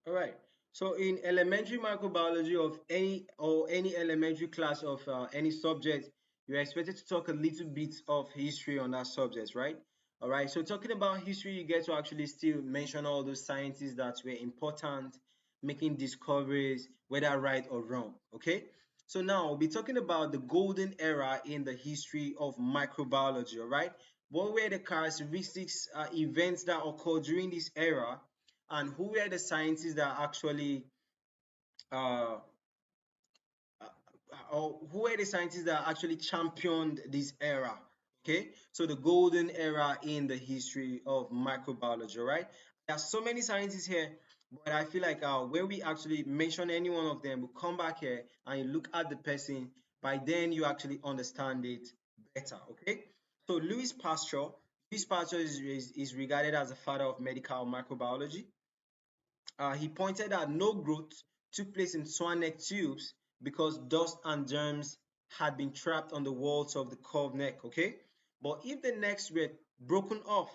All right. So in elementary microbiology of any elementary class of any subject, you're expected to talk a little bit of history on that subject, right? All right. So talking about history, you get to actually still mention all those scientists that were important, making discoveries, whether right or wrong. Okay. So now we'll be talking about the golden era in the history of microbiology. All right. What were the characteristics, events that occurred during this era? And who were the scientists that actually uh, or who were the scientists that actually championed this era? Okay, so the golden era in the history of microbiology, right? There are so many scientists here, but I feel like when we actually mention any one of them, we come back here and you look at the person. By then, you actually understand it better. Okay, so Louis Pasteur is regarded as the father of medical microbiology. He pointed out no growth took place in swan neck tubes because dust and germs had been trapped on the walls of the curved neck. Okay, but if the necks were broken off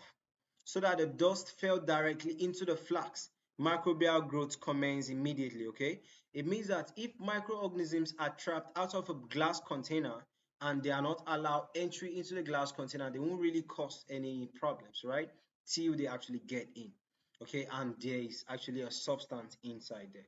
so that the dust fell directly into the flax, microbial growth commenced immediately. Okay, it means that if microorganisms are trapped out of a glass container and they are not allowed entry into the glass container, they won't really cause any problems, right? Till they actually get in. Okay, and there is actually a substance inside there.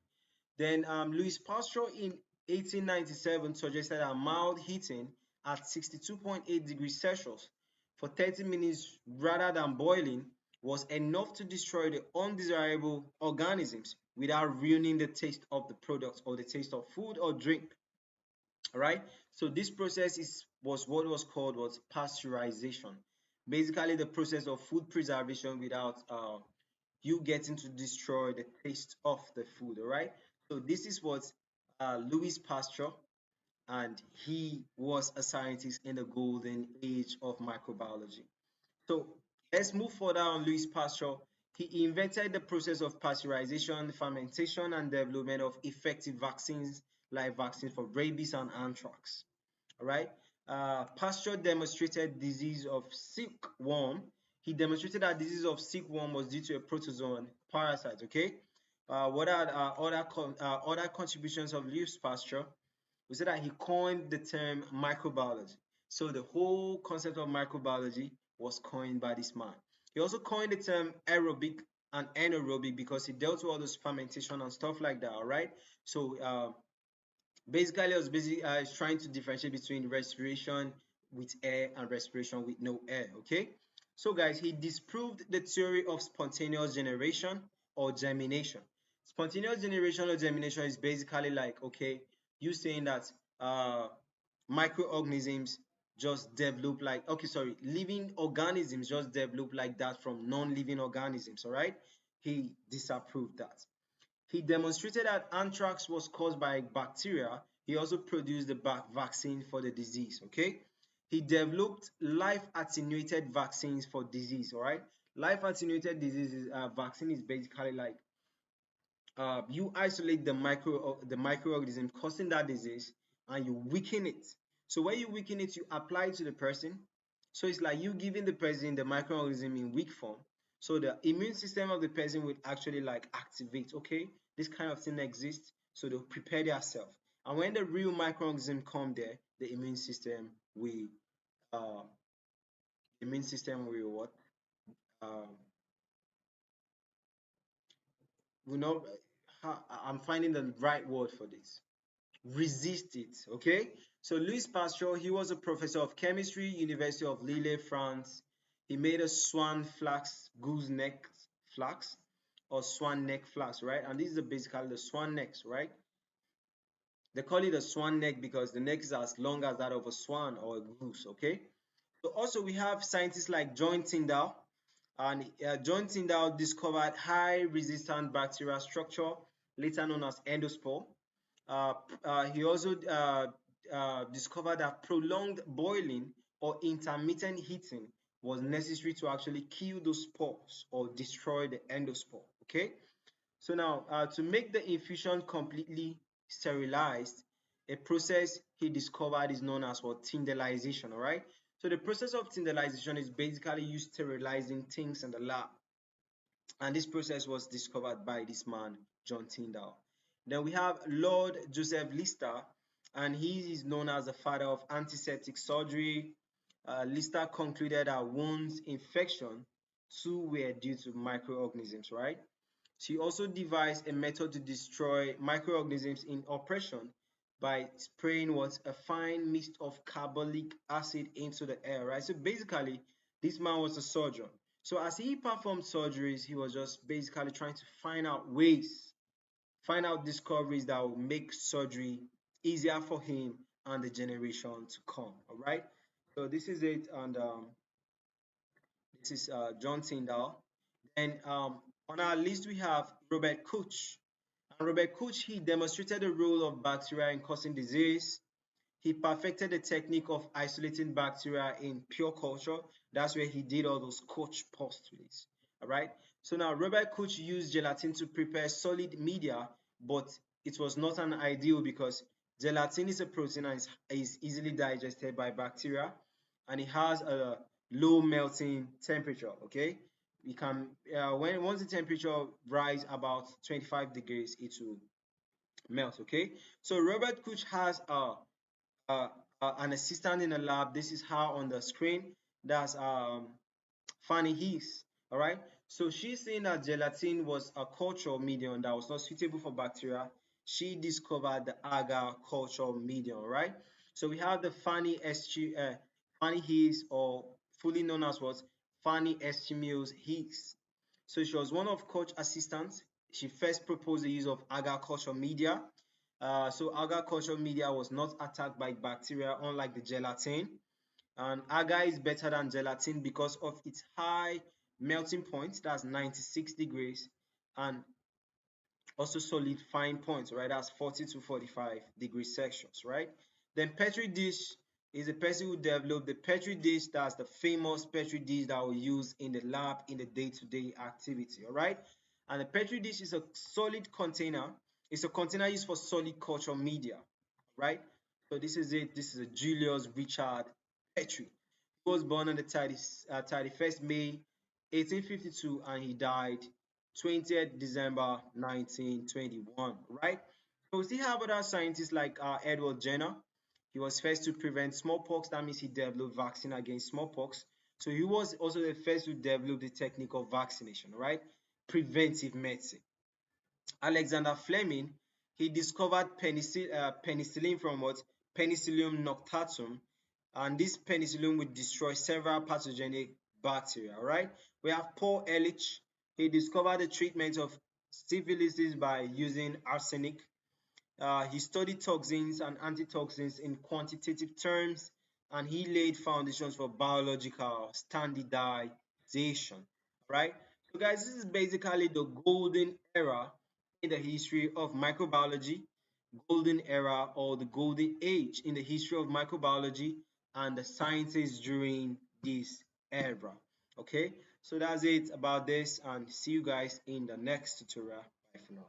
Then Louis Pasteur in 1897 suggested that mild heating at 62.8 degrees Celsius for 30 minutes rather than boiling was enough to destroy the undesirable organisms without ruining the taste of the product or the taste of food or drink. All right. So this process was what was called was pasteurization. Basically, the process of food preservation without you getting to destroy the taste of the food. All right. So this is what Louis Pasteur, and he was a scientist in the golden age of microbiology. So let's move further on Louis Pasteur. He invented the process of pasteurization, fermentation, and development of effective vaccines like vaccines for rabies and anthrax. All right. Pasteur demonstrated disease of silkworm. He demonstrated that disease of silkworm was due to a protozoan parasite. Okay. What are other contributions of Louis Pasteur? We said that he coined the term microbiology. So the whole concept of microbiology was coined by this man. He also coined the term aerobic and anaerobic because he dealt with all this fermentation and stuff like that. All right. So basically, I was basically trying to differentiate between respiration with air and respiration with no air. Okay. So guys, he disproved the theory of spontaneous generation or germination. Spontaneous generation or germination is basically like, okay, you saying that uh, microorganisms just develop like, okay, sorry, living organisms just develop like that from non-living organisms. All right. He disapproved that. He demonstrated that anthrax was caused by bacteria. He also produced the vaccine for the disease. Okay. He developed life attenuated vaccines for disease. All right. Life attenuated diseases vaccine is basically like you isolate the microorganism causing that disease and you weaken it. So when you weaken it, you apply it to the person. So it's like you giving the person the microorganism in weak form. So the immune system of the person will actually like activate. Okay, this kind of thing exists. So they'll prepare themselves. And when the real microorganism come there, the uh immune system will what? Um will not I'm finding the right word for this. Resist it. Okay. So Louis Pasteur, he was a professor of chemistry, University of Lille, France. He made a swan flax goose neck flax or swan neck flax, right? And this is basically the swan necks, right? They call it a swan neck because the neck is as long as that of a swan or a goose. Okay. So also we have scientists like John Tyndall, and John Tyndall discovered high resistant bacterial structure, later known as endospore. He also discovered that prolonged boiling or intermittent heating was necessary to actually kill those spores or destroy the endospore. Okay, so now to make the infusion completely sterilized, a process he discovered is known as what tyndallization. All right, so the process of tyndallization is basically you sterilizing things in the lab. and this process was discovered by this man, John Tyndall. Then we have Lord Joseph Lister, and he is known as the father of antiseptic surgery. Lister concluded that wounds infection too were due to microorganisms, right? She also devised a method to destroy microorganisms in operation by spraying what a fine mist of carbolic acid into the air, right? So basically, this man was a surgeon. So as he performed surgeries, he was just basically trying to find out ways, find out discoveries that will make surgery easier for him and the generation to come. All right. So this is it, and this is John Tyndall. Then on our list we have Robert Koch. And Robert Koch, he demonstrated the role of bacteria in causing disease. He perfected the technique of isolating bacteria in pure culture. That's where he did all those Koch postulates. All right. So now Robert Koch used gelatin to prepare solid media, but it was not an ideal because gelatin is a protein and is easily digested by bacteria, and it has a low melting temperature. Okay, we can when once the temperature rise about 25 degrees, it will melt. Okay, so Robert Koch has uh, an assistant in the lab. This is her on the screen. That's Fanny Heath. All right. So she's saying that gelatin was a cultural medium that was not suitable for bacteria. She discovered the agar cultural medium. All right. So we have the Fanny Heath, or fully known as what, Fanny Mills Heath. So she was one of Koch's assistants. She first proposed the use of agar culture media. So agar culture media was not attacked by bacteria, unlike the gelatin. And agar is better than gelatin because of its high melting point, that's 96 degrees, and also solid fine points, right? That's 40 to 45 degrees Celsius, right? Then Petri dish is the person who developed the Petri dish. That's the famous Petri dish that we use in the lab in the day-to-day activity, all right? And the Petri dish is a solid container. It's a container used for solid culture media, right? So this is it. This is a Julius Richard Petri. He was born on the 31st May 1852, and he died 20th December 1921, right? So we still have other scientists like Edward Jenner. He was first to prevent smallpox. That means he developed vaccine against smallpox. So he was also the first to develop the technique of vaccination, right? Preventive medicine. Alexander Fleming, he discovered penicillin from what? Penicillium noctatum, and this penicillin would destroy several pathogenic bacteria. All right. We have Paul Ehrlich. He discovered the treatment of syphilis by using arsenic. He studied toxins and antitoxins in quantitative terms, and he laid foundations for biological standardization. Right? So, guys, this is basically the golden era in the history of microbiology, golden era or the golden age in the history of microbiology and the sciences during this era. Okay, so that's it about this, and see you guys in the next tutorial. Bye for now.